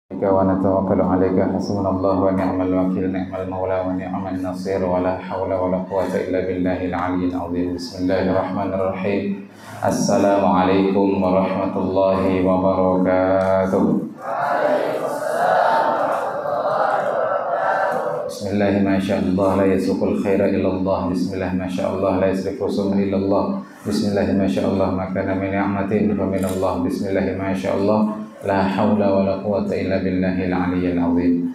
ونتوكل عليك حسبنا الله ونعم الوكيل نعم المولى ونعم النصير ولا حول ولا قوة إلا بالله العلي العظيم بسم الله الرحمن الرحيم السلام عليكم ورحمة الله وبركاته بسم الله ما شاء الله لا يسوق الخير إلا الله بسم الله ما شاء الله لا يصرف رسوم إلا الله بسم الله ما شاء الله ما كان من نعمة فمن الله بسم الله ما شاء الله لا حول ولا قوة إلا بالله العلي العظيم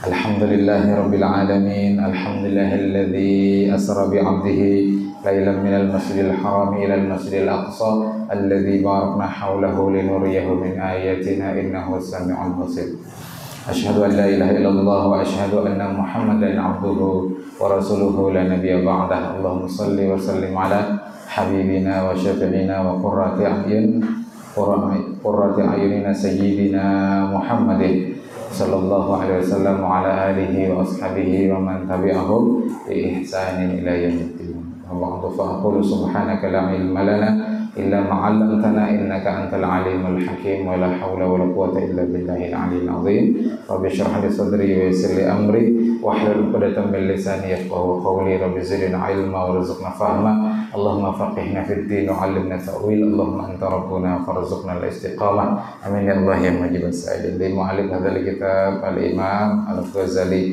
الحمد لله رب العالمين الحمد لله الذي أسرى بعبده ليلا من المسجد الحرام إلى المسجد الأقصى الذي باركنا حوله لنريه من آياتنا إنه السميع البصير أشهد أن لا إله إلا الله وأشهد أن محمدا عبده ورسوله لا نبي بعده اللهم صل وسلم على حبيبنا وشفيعنا وقرة أعيننا سيدنا محمد صلى الله عليه وسلم وعلى آله وأصحابه ومن تبعهم بإحسان إلى يوم الدين وبعد فأقول سبحانك لا علم لنا إلا ما علمتنا إنك أنت العليم الحكيم ولا حول ولا قوة إلا بالله العلي العظيم رب اشرح لي صدري ويسر لي أمري واحلل عقدة من لساني يفقهوا قولي رب زدنا علما وارزقنا فهما اللهم فقهنا في الدين وعلمنا التأويل اللهم أنت ربنا فارزقنا الاستقامة آمين يا الله يا مجيب السائلين لمؤلف هذا الكتاب الإمام الغزالي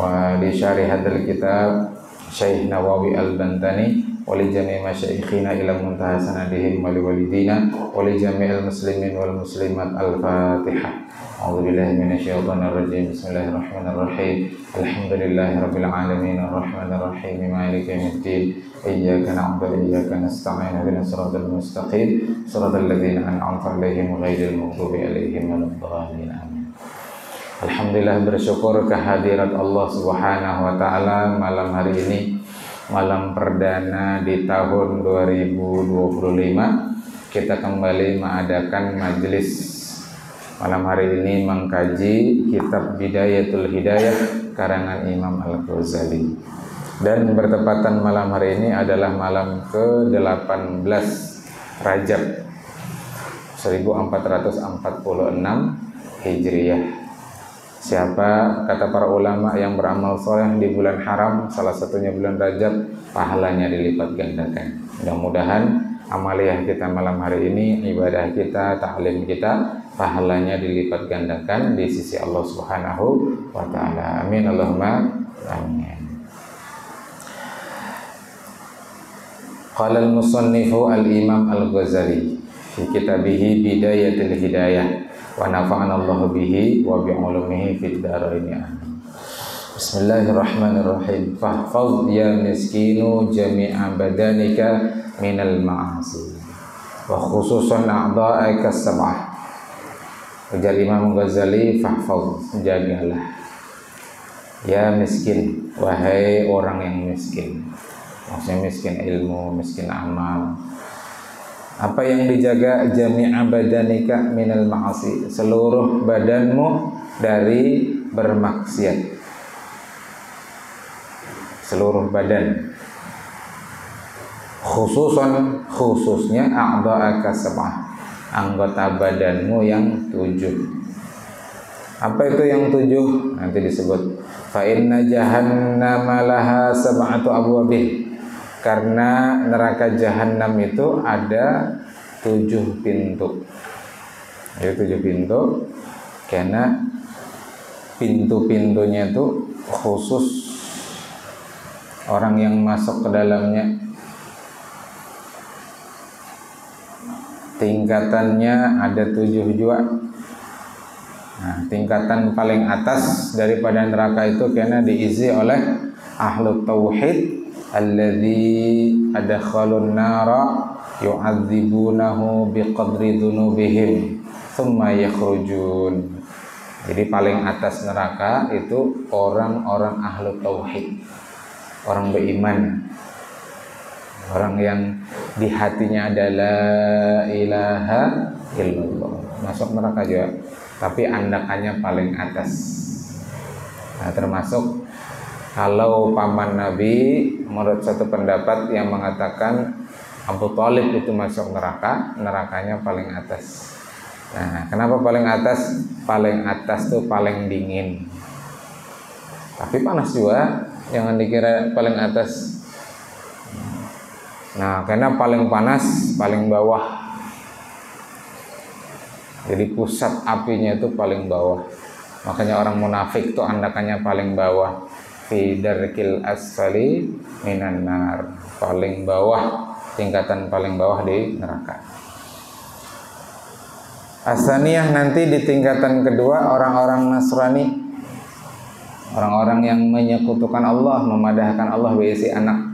ولشارح هذا الكتاب Syekh Nawawi Al-Bantani wali jami' masyayikhina ila muntaha sanadihim wali walidina wali jami'il muslimin wal muslimat al-fatihah a'udzubillahi minasyaitonir rajim bismillahirrahmanirrahim alhamdulillahi rabbil alamin arrahmanir rahim maliki yaumiddin iyyaka na'budu wa iyyaka nasta'in ihdinas siratal mustaqim siratal ladzina an'amta 'alaihim ghairil maghdubi 'alaihim waladdallin amin. Alhamdulillah bersyukur kehadirat Allah Subhanahu wa taala malam hari ini malam perdana di tahun 2025 kita kembali mengadakan majelis malam hari ini mengkaji kitab Bidayatul Hidayah karangan Imam Al-Ghazali dan bertepatan malam hari ini adalah malam ke-18 Rajab 1446 Hijriah. Siapa kata para ulama yang beramal soleh di bulan haram, salah satunya bulan Rajab, pahalanya dilipat gandakan. Mudah-mudahan amaliyah kita malam hari ini, ibadah kita, ta'lim kita, pahalanya dilipat gandakan di sisi Allah Subhanahu wa ta'ala. Amin Allahumma amin. Qala al-musannifu al-imam al-Ghazali fi kitabihi Bidayatul Hidayah wa nafa'ana Allah bihi wa bi'ulumihi fid dharain amin. Bismillahirrahmanirrahim. Fahfaz ya miskinu jami'a badanika minal ma'asi wa khususan a'dha'aka sab'ah. Ujar Imam Ghazali, fahfaz, jagalah ya miskin, wahai orang yang miskin. Maksudnya miskin ilmu, miskin amal. Apa yang dijaga? Jami'a badanika minal ma'asi, seluruh badanmu dari bermaksiat. Seluruh badan. Khususnya a'dha'aka sab'ah, anggota badanmu yang 7. Apa itu yang 7? Nanti disebut. Fa inna jahannama laha sab'atu abwabih. Karena neraka jahanam itu ada 7 pintu. Ada 7 pintu. Karena pintu-pintunya itu khusus orang yang masuk ke dalamnya. Tingkatannya ada 7 juga. Nah, tingkatan paling atas daripada neraka itu karena diisi oleh ahlu tauhid alladzi adkhalun nara yu'adzibunahu biqadri dzunubihim thumma yakhrujun. Jadi paling atas neraka itu orang-orang ahlu tauhid, orang beriman, orang yang di hatinya ada la ilaha illallah, masuk neraka juga, tapi andakannya paling atas. Nah, termasuk kalau paman Nabi, menurut satu pendapat yang mengatakan Abu Thalib itu masuk neraka, nerakanya paling atas. Nah, kenapa paling atas? Paling atas tuh paling dingin. Tapi panas juga, jangan dikira paling atas. Nah, karena paling panas paling bawah. Jadi pusat apinya itu paling bawah. Makanya orang munafik tuh andakannya paling bawah. Fi darkil asfali minan nar. Paling bawah, tingkatan paling bawah di neraka. Asaniyah nanti di tingkatan kedua orang-orang Nasrani, orang-orang yang menyekutukan Allah, memadahkan Allah berisi anak.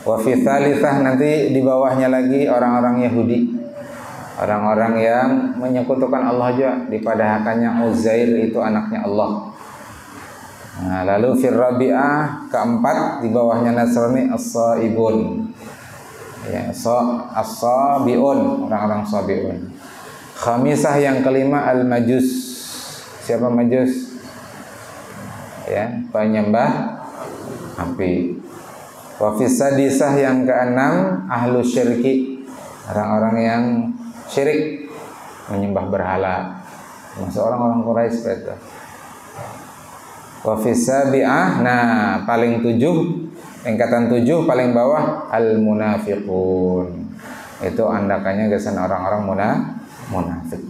Wa fi tsalitsah nanti di bawahnya lagi orang-orang Yahudi, orang-orang yang menyekutukan Allah juga, dipadahkannya Uzair itu anaknya Allah. Nah, lalu fir rabi'ah keempat di bawahnya Nasrani as-saibun. Ya, as-sabiun, orang-orang sabiun. Khamisah yang kelima al-majus. Siapa majus? Ya, penyembah api. Wa fi sadisah yang keenam ahlu syirki, orang-orang yang syirik, menyembah berhala. Masuk orang-orang Quraisy itu. Wa fi sabi'ah, nah paling 7, tingkatan 7 paling bawah al-munafiqun. Itu andakannya gesan orang-orang munafik.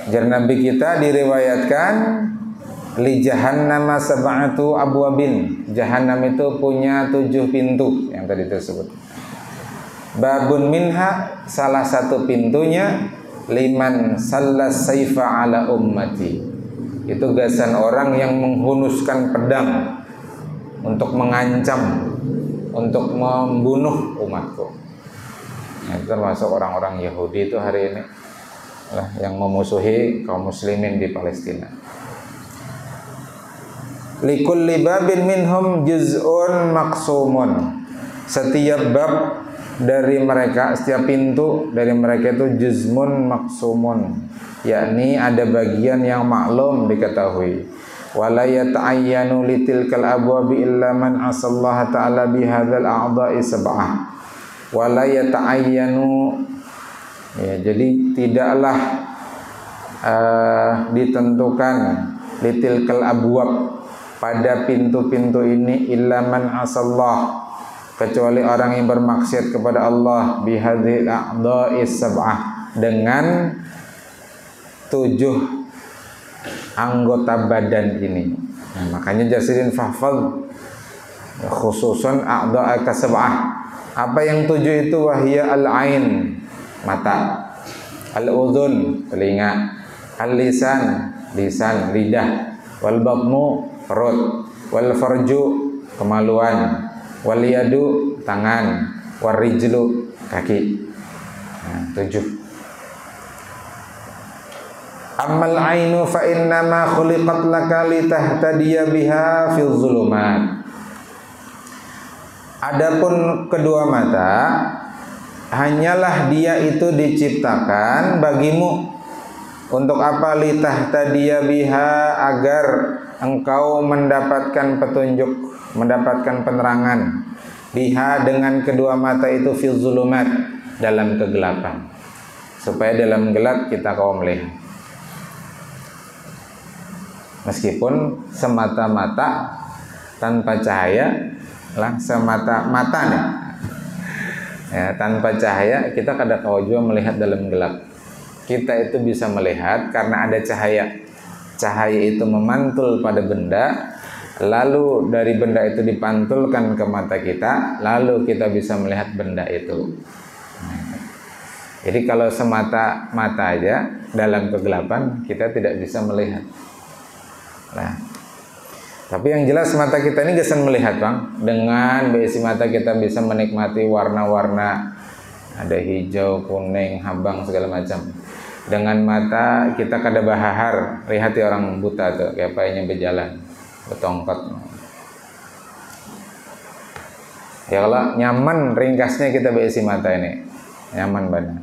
Jar Nabi kita diriwayatkan li jahannama sab'atu abwabin. Jahannam itu punya 7 pintu yang tadi tersebut. Babun minha, salah satu pintunya liman sallas saifa ala ummati. Itu gasan orang yang menghunuskan pedang untuk mengancam, untuk membunuh umatku. Nah, itu termasuk orang-orang Yahudi itu hari ini lah, yang memusuhi kaum muslimin di Palestina. Likulli babin minhum juz'un maqsumun. Setiap bab dari mereka, setiap pintu dari mereka itu juzmun maqsumun, yakni ada bagian yang maklum diketahui. Wala yata'ayyanu litilkal abwabi illa man asallaha ta'ala bihadzal a'dha'i sab'ah. Wala yata'ayyanu, ya, jadi tidaklah ditentukan litilkal abwab, pada pintu-pintu ini illa man asallah, kecuali orang yang bermaksiat kepada Allah bihadzil a'dha'i sab'ah, dengan 7 anggota badan ini. Nah, makanya jasirin fahfal khususan a'dha'aka sab'ah. Apa yang 7 itu? Wahya al-ain, mata, al-udhun, telinga, al-lisan, lisan, lidah, wal batnu, perut, wal farju, kemaluan, wal yadu, tangan, wal rijlu, kaki. Nah, 7. Ammal ainu fa innama khuliqat laka litahtadiya biha fil zulumat. Adapun kedua mata, hanyalah dia itu diciptakan bagimu untuk apa? Litahtadiya biha, agar engkau mendapatkan petunjuk, mendapatkan penerangan. Biha, dengan kedua mata itu, fil zulumat, dalam kegelapan, supaya dalam gelap kita kau melihat. Meskipun semata-mata tanpa cahaya lah, semata-mata nih, ya, tanpa cahaya kita kadang kau juga melihat dalam gelap. Kita itu bisa melihat karena ada cahaya. Cahaya itu memantul pada benda, lalu dari benda itu dipantulkan ke mata kita, lalu kita bisa melihat benda itu. Jadi kalau semata-mata aja dalam kegelapan kita tidak bisa melihat. Nah, tapi yang jelas mata kita ini gesan melihat, Bang. Dengan besi mata kita bisa menikmati warna-warna, ada hijau, kuning, habang, segala macam. Dengan mata kita kada bahahar, lihat orang buta tuh kayak payahnya berjalan, bertongkat. Ya kalau nyaman ringkasnya kita besi mata ini, nyaman banget.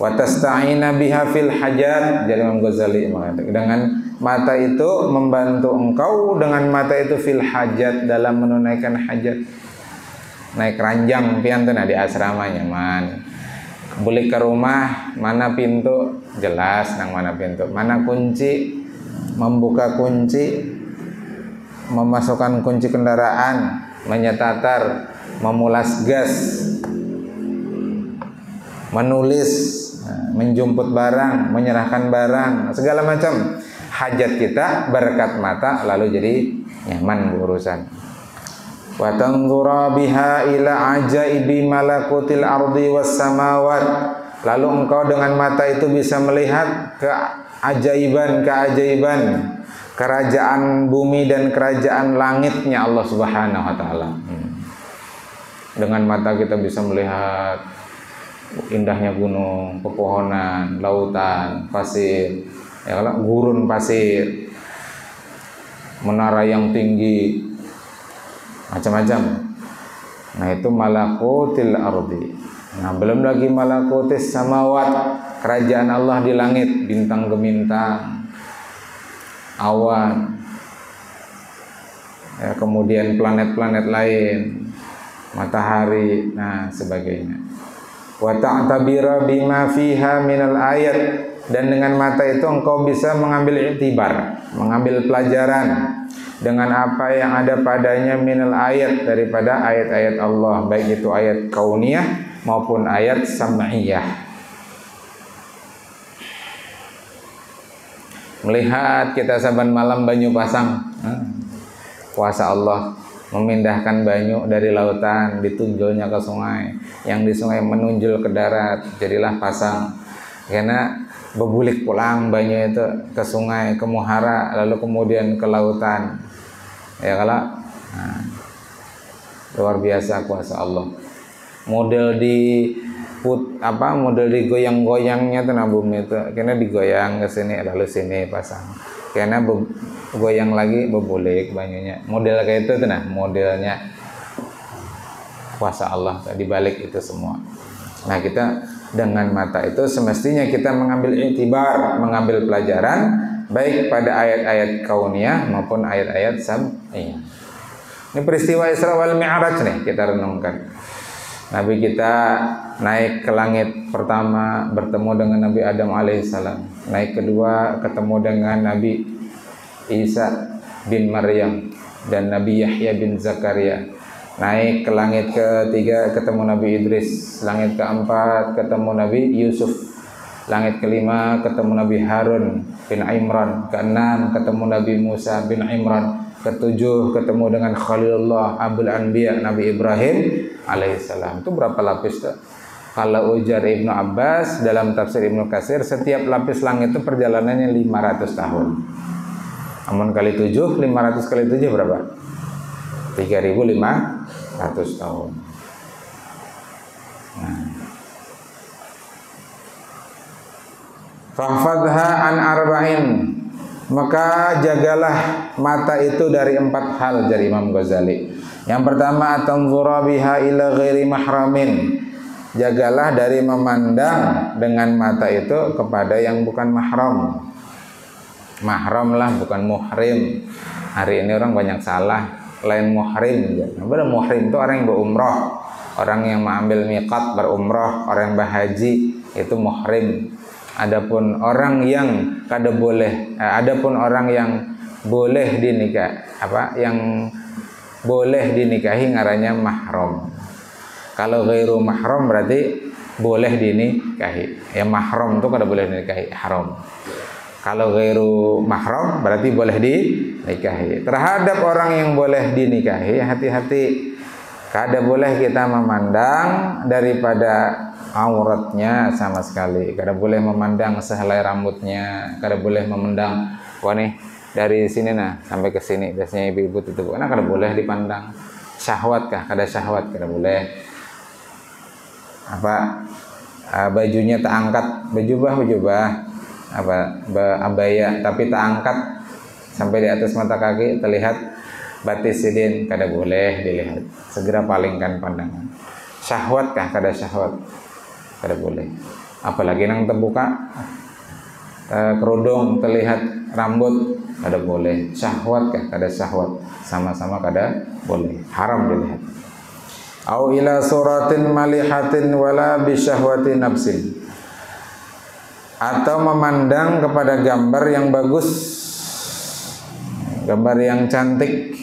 Wa tasta'ina biha fil hajat, jadi Imam Ghazali mengatakan, dengan mata itu membantu engkau, dengan mata itu fil hajat, dalam menunaikan hajat. Naik ranjang pian tuh di asrama nyaman. balik ke rumah, mana pintu jelas nang mana pintu, mana kunci, membuka kunci, memasukkan kunci kendaraan, menyetatar, memulas gas, menulis, menjemput barang, menyerahkan barang, segala macam hajat kita berkat mata lalu jadi nyaman urusan. Wa tanzura biha ila ajaibi malakutil ardi was samawat, lalu engkau dengan mata itu bisa melihat keajaiban kerajaan bumi dan kerajaan langitnya Allah Subhanahu wa taala. Dengan mata kita bisa melihat indahnya gunung, pepohonan, lautan, pasir, ya kalau gurun pasir, menara yang tinggi, macam-macam. Nah itu malakutil ardi. Nah belum lagi malakutis samawat, kerajaan Allah di langit, bintang gemintang, awan, ya, kemudian planet-planet lain, matahari, nah sebagainya. Wa ta'tabira bima fiha minal ayat, dan dengan mata itu engkau bisa mengambil iktibar, mengambil pelajaran dengan apa yang ada padanya minal ayat, daripada ayat-ayat Allah, baik itu ayat kauniyah maupun ayat sam'iyah. Melihat kita saban malam banyu pasang, kuasa Allah memindahkan banyu dari lautan, ditunjulnya ke sungai, yang di sungai menunjul ke darat, jadilah pasang. Karena bebulik pulang banyu itu ke sungai, ke muhara, lalu kemudian ke lautan. Ya kalau luar biasa kuasa Allah. Model digoyang-goyangnya tuh nah bumi itu, karena digoyang ke sini lalu sini pasang. Karena goyang lagi bebulik banyunya, model kayak itu tuh nah modelnya kuasa Allah di balik itu semua. Nah kita dengan mata itu semestinya kita mengambil iktibar, mengambil pelajaran baik pada ayat-ayat kauniyah maupun ayat-ayat sam'iyah. Ini peristiwa Isra wal Mi'raj nih kita renungkan. Nabi kita naik ke langit pertama bertemu dengan Nabi Adam alaihissalam, naik kedua ketemu dengan Nabi Isa bin Maryam dan Nabi Yahya bin Zakaria, naik ke langit ketiga ketemu Nabi Idris, langit keempat ketemu Nabi Yusuf, langit kelima ketemu Nabi Harun bin Imran, keenam ketemu Nabi Musa bin Imran, ketujuh ketemu dengan Khalilullah Abul Anbiya Nabi Ibrahim alaihissalam. Itu berapa lapis tuh? Kalau ujar Ibnu Abbas dalam tafsir Ibnu Katsir, setiap lapis langit itu perjalanannya 500 tahun. Amun kali 7, 500 kali 7 berapa? 3.500 tahun. Nah. Fahfadha an arba'in, maka jagalah mata itu dari 4 hal, dari Imam Ghazali. Yang pertama, tanzura biha ila ghairi mahramin, jagalah dari memandang dengan mata itu kepada yang bukan mahram. Mahram lah, bukan muhrim. Hari ini orang banyak salah, lain muhrim. Benar, muhrim itu orang yang berumrah, orang yang mengambil miqat berumrah, orang yang berhaji itu muhrim. Adapun orang yang adapun orang yang boleh dinikahi ngarannya mahram. Kalau ghairu mahram berarti boleh dinikahi. Ya mahram itu kada boleh dinikahi, haram. Kalau ghairu mahram berarti boleh dinikahi. Terhadap orang yang boleh dinikahi, hati-hati. Kada boleh kita memandang daripada auratnya sama sekali. Kada boleh memandang sehelai rambutnya, kada boleh memandang wah nih dari sini nah sampai ke sini, biasanya ibu-ibu tutup. Karena kada boleh dipandang. Syahwat kah? Kada syahwat, kada boleh. Bajunya tak angkat, bejubah abaya tapi tak angkat sampai di atas mata kaki, terlihat batis sidin, kada boleh dilihat. Segera palingkan pandangan. Syahwat kah? Kada syahwat, kada boleh. Apalagi nang terbuka kerudung, terlihat rambut, kada boleh. Syahwat kah? Kada syahwat, sama-sama kada boleh, haram dilihat. au ila suratin malihatin wala bisyahwati nafsin, atau memandang kepada gambar yang bagus, gambar yang cantik,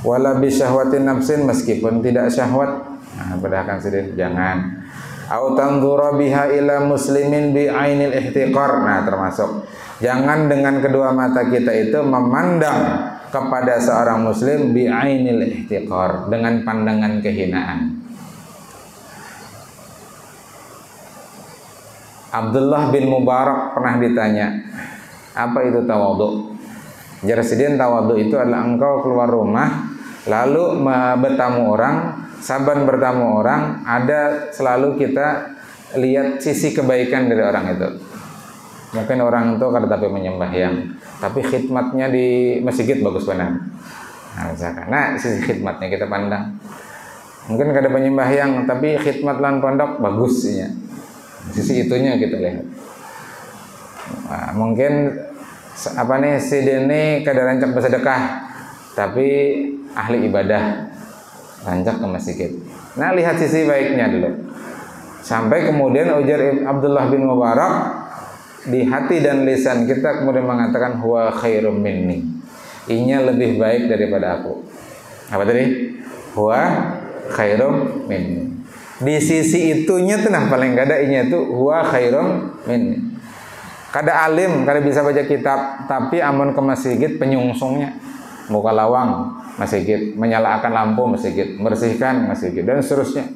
wala bisyahwati nafsin, meskipun tidak syahwat. Nah, padahal sedih, jangan. Au tanzura biha ila muslimin bi ainil ihtiqar. Nah, termasuk jangan dengan kedua mata kita itu memandang kepada seorang muslim bi ainil ihtiqar, dengan pandangan kehinaan. Abdullah bin Mubarak pernah ditanya, apa itu tawadhu? Jarsidin, tawadhu itu adalah engkau keluar rumah lalu bertamu orang, saban bertamu orang, ada selalu kita lihat sisi kebaikan dari orang itu. Mungkin orang itu kada tapi menyembahyang, tapi khidmatnya di masjid bagus benar. Nah, misalkan, nah sisi khidmatnya kita pandang. Mungkin kada penyembahyang, tapi khidmat lan pondok bagus ya. Sisi itunya kita lihat. Nah, mungkin apa nih, si dene kada rancak bersedekah, tapi ahli ibadah, rancak ke masjid. Nah, lihat sisi baiknya dulu. Sampai kemudian ujar Abdullah bin Mubarak, di hati dan lisan kita kemudian mengatakan huwa khairum minni, inya lebih baik daripada aku. Apa tadi? Huwa khairum minni. Di sisi itunya tuh nah paling kada inya itu huwa khairum minni. Kada alim, kada bisa baca kitab, tapi amun ke masjid penyungsungnya, buka lawang masjid, menyalakan lampu masjid, bersihkan masjid, dan seterusnya.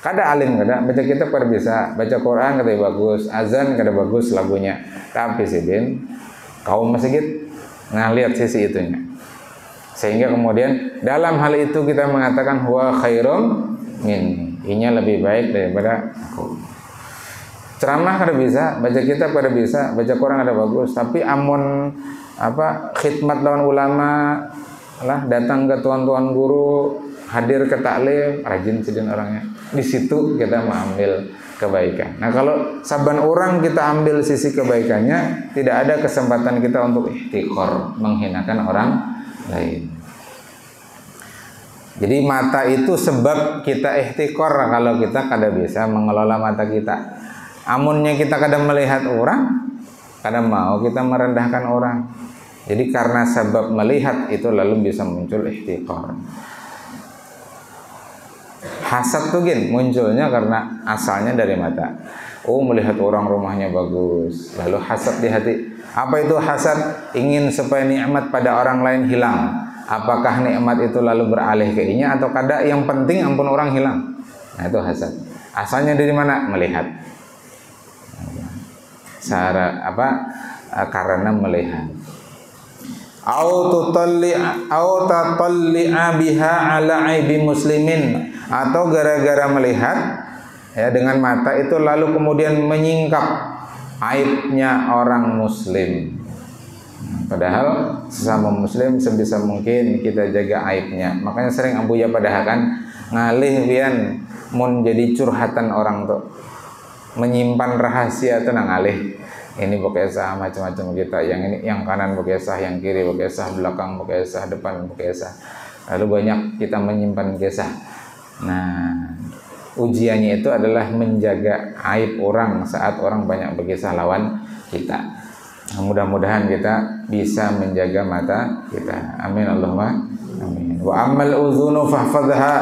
Kada alim, kada baca kitab, kada bisa baca Quran, kada bagus, azan kada bagus lagunya, tapi sidin kaum masjid. Nah, lihat sisi itunya, sehingga kemudian dalam hal itu kita mengatakan huwa khairum min, inya lebih baik daripada aku. Ceramah kada bisa, baca kitab kada bisa, baca Quran kada bagus, tapi amun apa khidmat lawan ulama lah, datang ke tuan-tuan guru, hadir ke taklim, rajin sidin orangnya. Di situ kita mengambil kebaikan. Nah, kalau saban orang kita ambil sisi kebaikannya, tidak ada kesempatan kita untuk ihtiqor, menghinakan orang lain. Jadi mata itu sebab kita ihtiqor kalau kita kada bisa mengelola mata kita. Amunnya kita kada melihat orang, kada mau kita merendahkan orang. Jadi karena sebab melihat itu lalu bisa muncul ihtiqor. Hasad tuh gin munculnya karena asalnya dari mata. Oh, melihat orang rumahnya bagus, lalu hasad di hati. Apa itu hasad? Ingin supaya nikmat pada orang lain hilang. Apakah nikmat itu lalu beralih ke inya atau kada? Yang penting ampun orang hilang. Nah, itu hasad. Asalnya dari mana? Melihat. Karena melihat. Au tatalli'a biha ala aibi muslimin, atau gara-gara melihat ya dengan mata itu lalu kemudian menyingkap aibnya orang muslim. Padahal sesama muslim sebisa mungkin kita jaga aibnya. Makanya sering Abu Ya padahakan ngalih pian mun jadi curhatan orang tuh, menyimpan rahasia tuh nang ngalih. Ini bekesah macam-macam kita, yang ini yang kanan bekesah, yang kiri bekesah, belakang bekesah, depan bekesah. Lalu banyak kita menyimpan kisah. Nah, ujiannya itu adalah menjaga aib orang saat orang banyak berkisah lawan kita. Nah, mudah-mudahan kita bisa menjaga mata kita. Amin Allahumma amin. Wa ammal uzunu fahfadha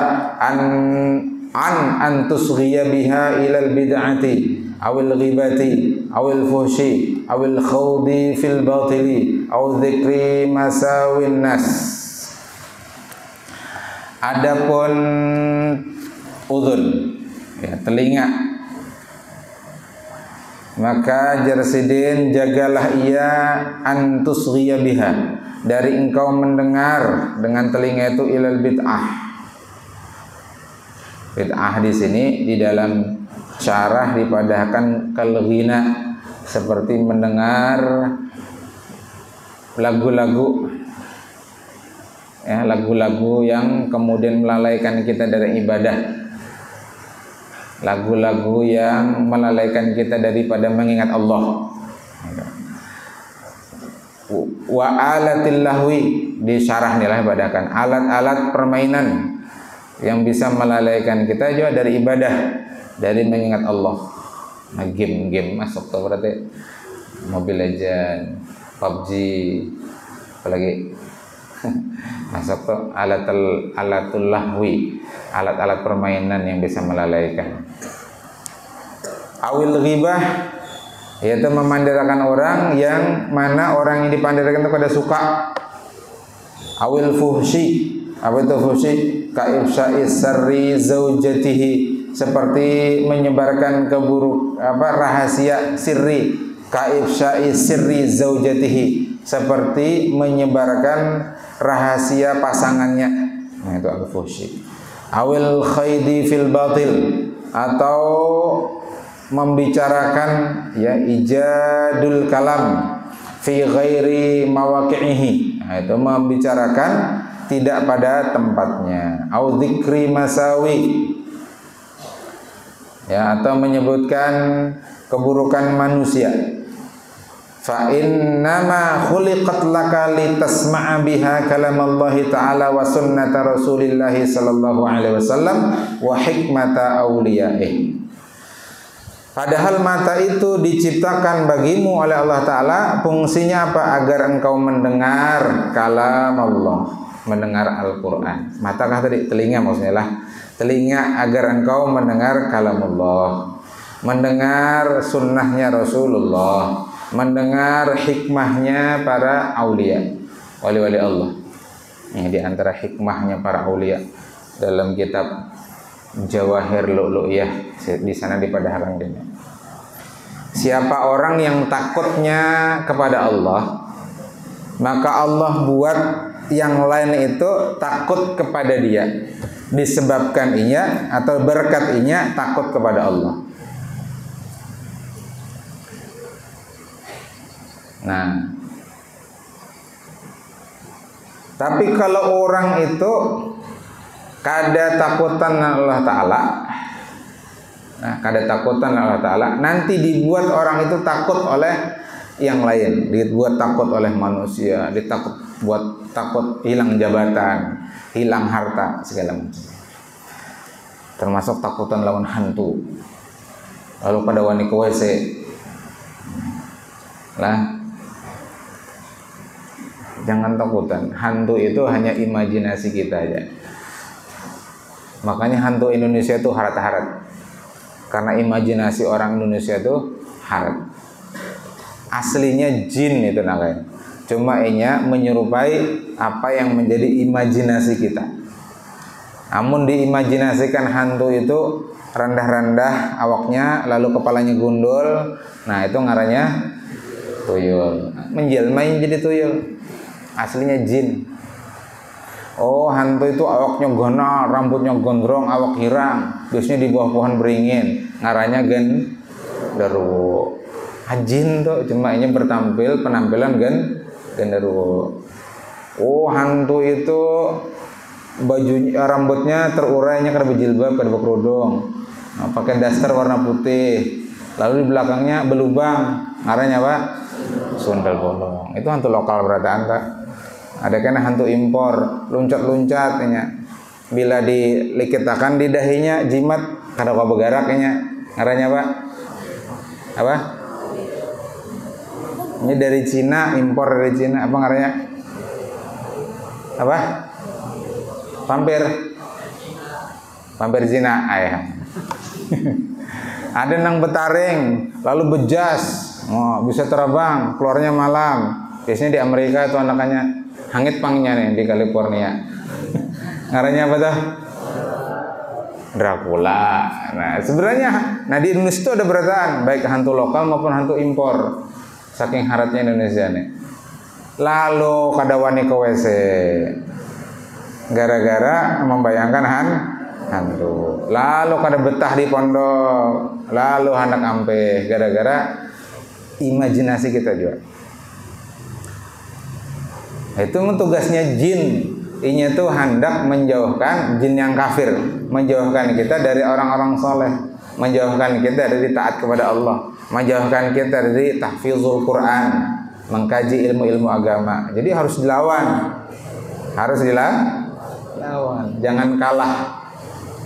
an tusghiya biha ilal bid'ati awil ghibati awil fuhshi awil khawdi fil batili aw dzikri masawin nas. Adapun udhun ya, telinga, maka jarsidin jagalah ia an tusghiya biha, dari engkau mendengar dengan telinga itu ilal bid'ah. Bid'ah di sini di dalam syarah dipadahkan kalghina, seperti mendengar lagu-lagu ya, lagu-lagu yang kemudian melalaikan kita dari ibadah, lagu-lagu yang melalaikan kita daripada mengingat Allah. Wa alatil lahwi, di syarah nilah padahkan alat-alat permainan yang bisa melalaikan kita juga dari ibadah, dari mengingat Allah. Nah, game masuk tuh berarti Mobile Legend, PUBG, apalagi masuk tuh alatul lahwi, alat-alat permainan yang bisa melalaikan. Awil ghibah, yaitu memandirakan orang yang mana orang yang dipandirakan itu pada suka. Awil fuhsi, apa itu fuhsi? Kaifsai sarri zaujatihi, seperti menyebarkan rahasia sirri. Kaifsai sirri zaujatihi, seperti menyebarkan rahasia pasangannya. Nah, itu al-fuhsi. Awil khaidi fil batil, atau membicarakan ya ijadul kalam fi ghairi mawaqi'ihi. Nah, itu membicarakan tidak pada tempatnya. Au dzikri masawi, ya, atau menyebutkan keburukan manusia. Fa innama khuliqat laka litasma'a biha kalamallahi ta'ala wa sunnata Rasulillahi sallallahu alaihi wasallam wa hikmata awliya'ih. Padahal mata itu diciptakan bagimu oleh Allah Ta'ala, fungsinya apa? Agar engkau mendengar kalam Allah, mendengar Al-Quran. Matakah tadi? Telinga maksudnya lah. Telinga agar engkau mendengar kalam Allah, mendengar sunnahnya Rasulullah, mendengar hikmahnya para aulia, wali-wali Allah. Ini di antara hikmahnya para aulia dalam kitab Jawahir Lu'lu'iyah, di sana dipadahkan ini. Siapa orang yang takutnya kepada Allah, maka Allah buat yang lain itu takut kepada dia, disebabkan inya atau berkat inya takut kepada Allah. Nah, tapi kalau orang itu kada takutan Allah Ta'ala, nah, kada takutan Allah Ta'ala, nanti dibuat orang itu takut oleh yang lain, dibuat takut oleh manusia, buat takut hilang jabatan, hilang harta, segala macam. Termasuk takutan lawan hantu. Lalu pada wani ke WC lah, jangan takutan. Hantu itu hanya imajinasi kita aja. Makanya hantu Indonesia itu harat-harat, karena imajinasi orang Indonesia itu harat. Aslinya jin itu namanya, cuma inya menyerupai apa yang menjadi imajinasi kita. Namun diimajinasikan hantu itu rendah-rendah awaknya, lalu kepalanya gundul. Nah, itu ngarannya tuyul, menjelma jadi tuyul. Aslinya jin. Oh, hantu itu awaknya gona, rambutnya gondrong, awak hirang, biasanya di bawah pohon beringin, ngarannya genderuwo. Jin tuh cuma ini penampilan genderuwo. Oh, hantu itu bajunya, rambutnya terurainya kada berjilbab, kada berkerudung, nah, pakai daster warna putih, lalu di belakangnya belubang, ngarannya apa? Sundel bolong. Itu hantu lokal berarti anta. Ada kena hantu impor, luncat-luncat nya. Bila dilikitakan di dahinya jimat kada kau begarak nya. Ngarannya apa? Apa? Ini dari Cina, impor dari Cina. Apa ngarannya? Apa? Pampir. Pampir Cina, ayah. Ada nang betaring, lalu bejas, oh, bisa terbang, keluarnya malam. Biasanya di Amerika itu anakannya hangit pangnya nih di California. Ngarannya apa tuh? Dracula. Nah, sebenarnya di Indonesia itu ada berataan, baik hantu lokal maupun hantu impor. Saking haratnya Indonesia nih. Lalu kada wani ke WC. Gara-gara membayangkan hantu. Lalu kada betah di pondok. Lalu anak ampe gara-gara imajinasi kita juga. Itu tugasnya jin. Inya tuh hendak menjauhkan jin yang kafir, menjauhkan kita dari orang-orang soleh, menjauhkan kita dari taat kepada Allah, menjauhkan kita dari tahfizul Quran, mengkaji ilmu-ilmu agama. Jadi harus dilawan, jangan kalah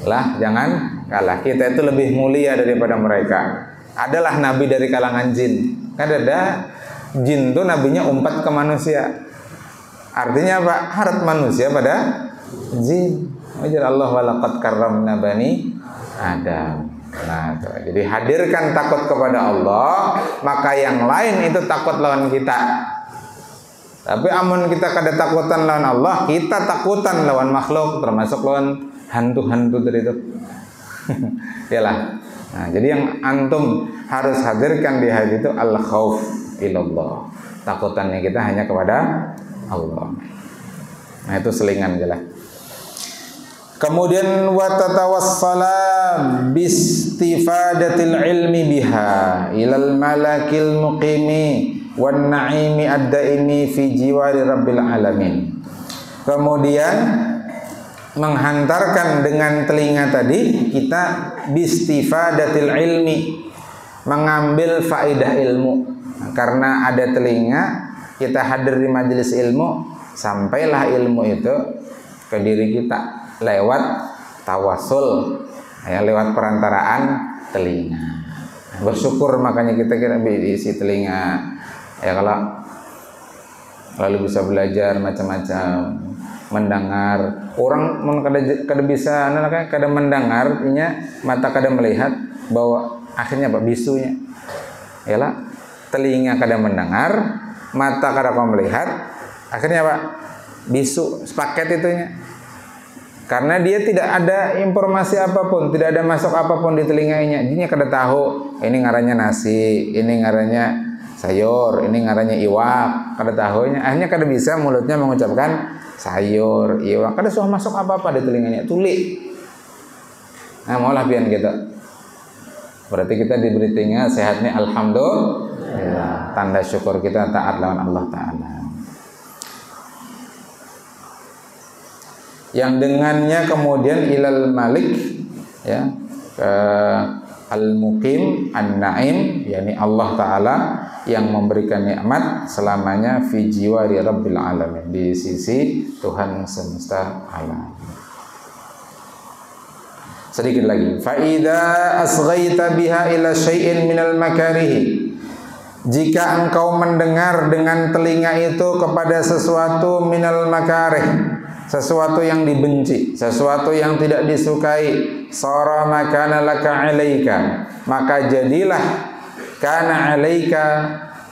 lah jangan kalah. Kita itu lebih mulia daripada mereka. Adalah nabi dari kalangan jin. Kan ada jin tuh nabinya umpat ke manusia. Artinya apa? Harap manusia pada jin. Wajar Allah walaqad karramna bani Adam. Nah, jadi hadirkan takut kepada Allah, maka yang lain itu takut lawan kita. Tapi amun kita kada takutan lawan Allah, kita takutan lawan makhluk, termasuk lawan hantu-hantu tadi itu. Yalah. Nah, jadi yang antum harus hadirkan di hati itu al-khauf ilallah. Takutannya kita hanya kepada Allah. Nah, itu selingan jelas. Kemudian wa tatawassala bistifadatil ilmi biha ilal malakil muqimi wan na'imi ad-daimi fi jiwari rabbil alamin. Kemudian menghantarkan dengan telinga tadi kita bistifadatil ilmi, mengambil faedah ilmu. Karena ada telinga, kita hadir di majelis ilmu, sampailah ilmu itu ke diri kita lewat tawasul, ya, lewat perantaraan telinga. Bersyukur makanya kita kira diisi telinga, ya, kalau lalu bisa belajar macam-macam, mendengar. Orang kada bisa, kada mendengar, artinya mata kada melihat, bahwa akhirnya apa? Bisunya, yalah, telinga kada mendengar, mata kada melihat, akhirnya apa? Bisu, sepaket itunya. Karena dia tidak ada informasi apapun, tidak ada masuk apapun di telinganya. Dia kada tahu ini ngarannya nasi, ini ngarannya sayur, ini ngarannya iwak, kada tahunya. Akhirnya kada bisa mulutnya mengucapkan sayur, iwak, kada suah masuk apa-apa di telinganya, tuli. Nah, maulah pian gitu. Berarti kita diberi telinga sehat nih, alhamdulillah. Tanda syukur kita taat lawan Allah Ta'ala. Yang dengannya kemudian ilal malik, ya, al-muqim an-na'im, yakni Allah Ta'ala yang memberikan nikmat selamanya fi jiwari rabbil alamin, di sisi Tuhan semesta alam. Sedikit lagi, fa idza asghaita biha ila syai'in minal makarihi, jika engkau mendengar dengan telinga itu kepada sesuatu minal makarih, sesuatu yang dibenci, sesuatu yang tidak disukai, sara makana laka alaika, maka jadilah kana alaika,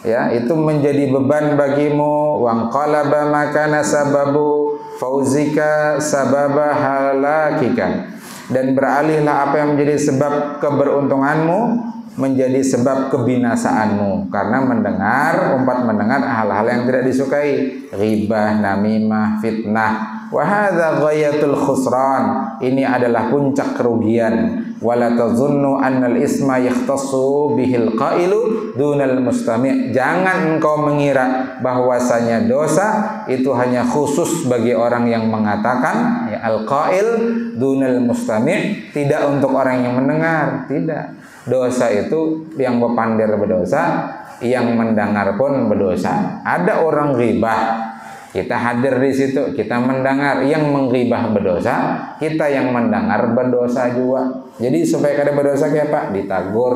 ya, itu menjadi beban bagimu, wang qalaba makana sababu fauzika sababa halakika, dan beralihlah apa yang menjadi sebab keberuntunganmu menjadi sebab kebinasaanmu, karena mendengar hal-hal yang tidak disukai, ghibah, namimah, fitnah. Wa hadza ghayatul khusran, ini adalah puncak kerugian. Wala tazunnu annal isma yakhtassu bihil qailu dunal mustami', jangan engkau mengira bahwasanya dosa itu hanya khusus bagi orang yang mengatakan, ya, al-qail dunal mustami', tidak untuk orang yang mendengar, tidak. Dosa itu yang bepandir berdosa, yang mendengar pun berdosa. Ada orang ghibah, kita hadir di situ, kita mendengar, yang menggibah berdosa, kita yang mendengar berdosa juga. Jadi supaya kada berdosa kayak apa? Ditagur.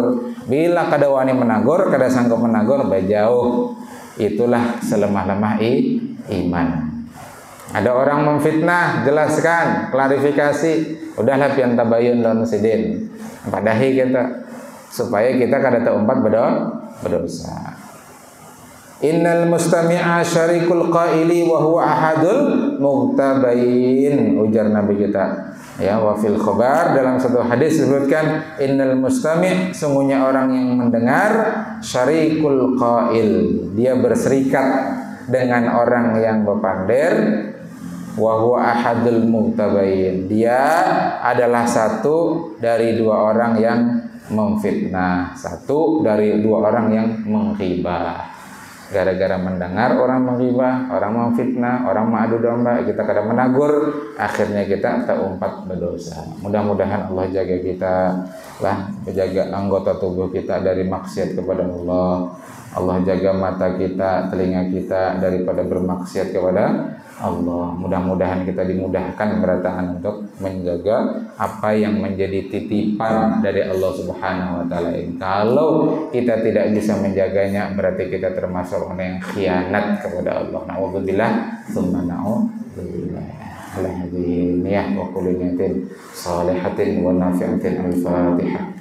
Bila kada wani menagur, kada sanggup menagur, bajauh. Itulah selemah-lemah iman. Ada orang memfitnah, jelaskan, klarifikasi. Udahlah pian tabayun lawan sidin. Padahi kita supaya kita kada terumpat berdosa. Innal mustami'a syarikul qaili wa huwa ahadul mughtabain, ujar Nabi kita, ya, wa fil khabar, dalam satu hadis disebutkan innal mustami', sungguhnya orang yang mendengar, syarikul qail, dia berserikat dengan orang yang berpandir, wa huwa ahadul mughtabain, dia adalah satu dari dua orang yang memfitnah, satu dari dua orang yang menghibah. Gara-gara mendengar orang menghibah, orang memfitnah, orang mengadu domba, kita kadang menagur, akhirnya kita terumpat berdosa. Mudah-mudahan Allah jaga kita lah, menjaga anggota tubuh kita dari maksiat kepada Allah. Allah jaga mata kita, telinga kita daripada bermaksiat kepada Allah. Mudah-mudahan kita dimudahkan berataan untuk menjaga apa yang menjadi titipan dari Allah Subhanahu wa taala ini. Kalau kita tidak bisa menjaganya, berarti kita termasuk orang yang khianat kepada Allah. Nauzubillah, tsumma nauzubillah. Ala hadhihi niyyah wa kulli niyatin shalihatin wa nafi'atin. Al-Fatihah.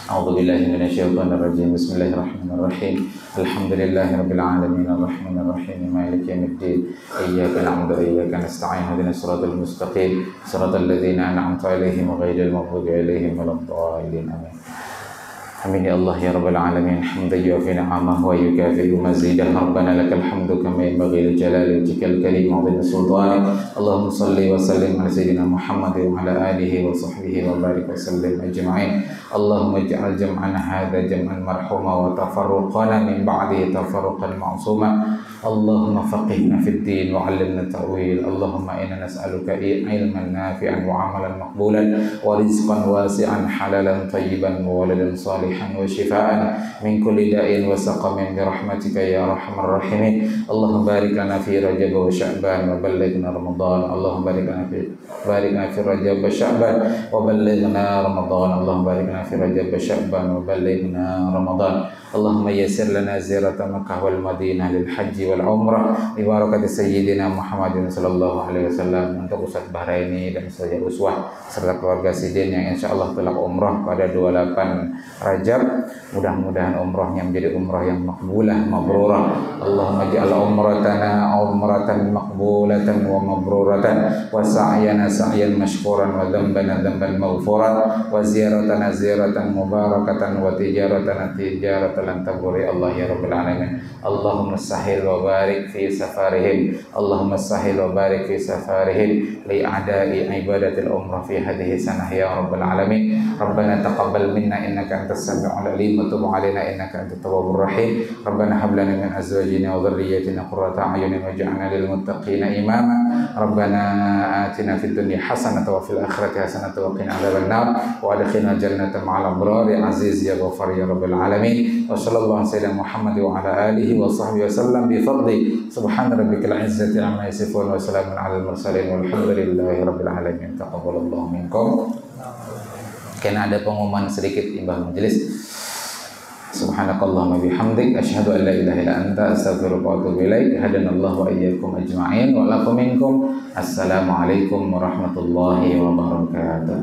A'udzu billahi minasyaitonir rajim. Bismillahirrahmanirrahim. Alhamdulillahirabbil alamin arrahmanir rahim maliki yaumiddin. Iyyaka na'budu wa iyyaka nasta'in. Ihdinas siratal mustaqim. Siratal ladzina an'amta 'alaihim ghairil maghdubi 'alaihim waladdallin. Amin. Amin ya Allah ya rabbal alamin. Hamdan yu'affi ni'amahu wa yukafi'u mazidah. Rabbana lakal hamdu kama yanbaghi li jalali wajhikal karim wa 'azimi sultanik. Allahumma shalli wa sallim ala sayyidina Muhammad wa ala alihi wa sahbihi wa barik wa sallim ajma'in. Allahumma ij'al jam'ana hadza jam'an marhuma wa tafarruqana min ba'dihi tafarruqan ma'suma. Allahumma faqihna fid din wa 'allimna ta'wil. Allahumma inna nas'aluka ilman nafi'an wa 'amalan maqbulan wa rizqan wasi'an halalan tayyiban wa waladan salihan wa shifaan min kulli da'in wa saqamin bi rahmatika ya arhamar rahimin. Allahumma barik lana fi Rajab wa Sya'ban wa ballighna Ramadan. Allahumma barik lana fi Rajab wa Sya'ban wa ballighna Ramadan. Allahumma barik lana fi Rajab wa Sya'ban wa ballighna Ramadan. Allahumma yassir lana ziyarata Makkah wal Madinah lil haji wal umrah bi barakati sayyidina Muhammadin sallallahu alaihi wasallam. Untuk Ustaz Bahraini dan Ustaz Uswah serta keluarga Sidin yang insyaallah telah umrah pada 28 Rajab, mudah-mudahan umrahnya menjadi umrah yang makbulah mabrurah. Allahumma ja'al umratana umratan maqbulatan wa mabruratan wa sa'yana sa'yan mashkuran wa dhanbana dhanban maghfuran wa ziyaratana ziyaratan mubarakatan wa tijaratana tijaratan lan taburi. Allah ya rabbal alamin. Allahumma sahil wa barik fi safarihim. Allahumma sahil wa barik fi safarihim li a'da'i ibadatil umrah fi hadhihi sanah ya rabbal alamin. Rabbana taqabbal minna innaka antas sami'ul alim wa tub 'alaina innaka antat tawwabur rahim. Rabbana hab lana min azwajina wa dhurriyyatina qurrata a'yunin waj'alna lil muttaqina imama. Rabbana atina fid dunya hasanatan wa fil akhirati hasanatan wa qina adzaban nar wa adkhilna jannata ma'al abrar ya aziz ya ghafar ya rabbal alamin. Wa sallallahu sayyidina Muhammad wa ala alihi wa sahbihi wa sallam bi fadli subhana rabbikal izzati amma yasifun wa salamun 'alal mursalin walhamdulillahi rabbil alamin. Taqabbalallahu minkum. Karena ada pengumuman sedikit imbah majelis. Subhanakallahumma bihamdik asyhadu an la ilaha illa anta astaghfiruka wa atubu ilaik. Hadanallahu wa iyyakum ajma'in wa lakum minkum. Assalamualaikum warahmatullahi wabarakatuh.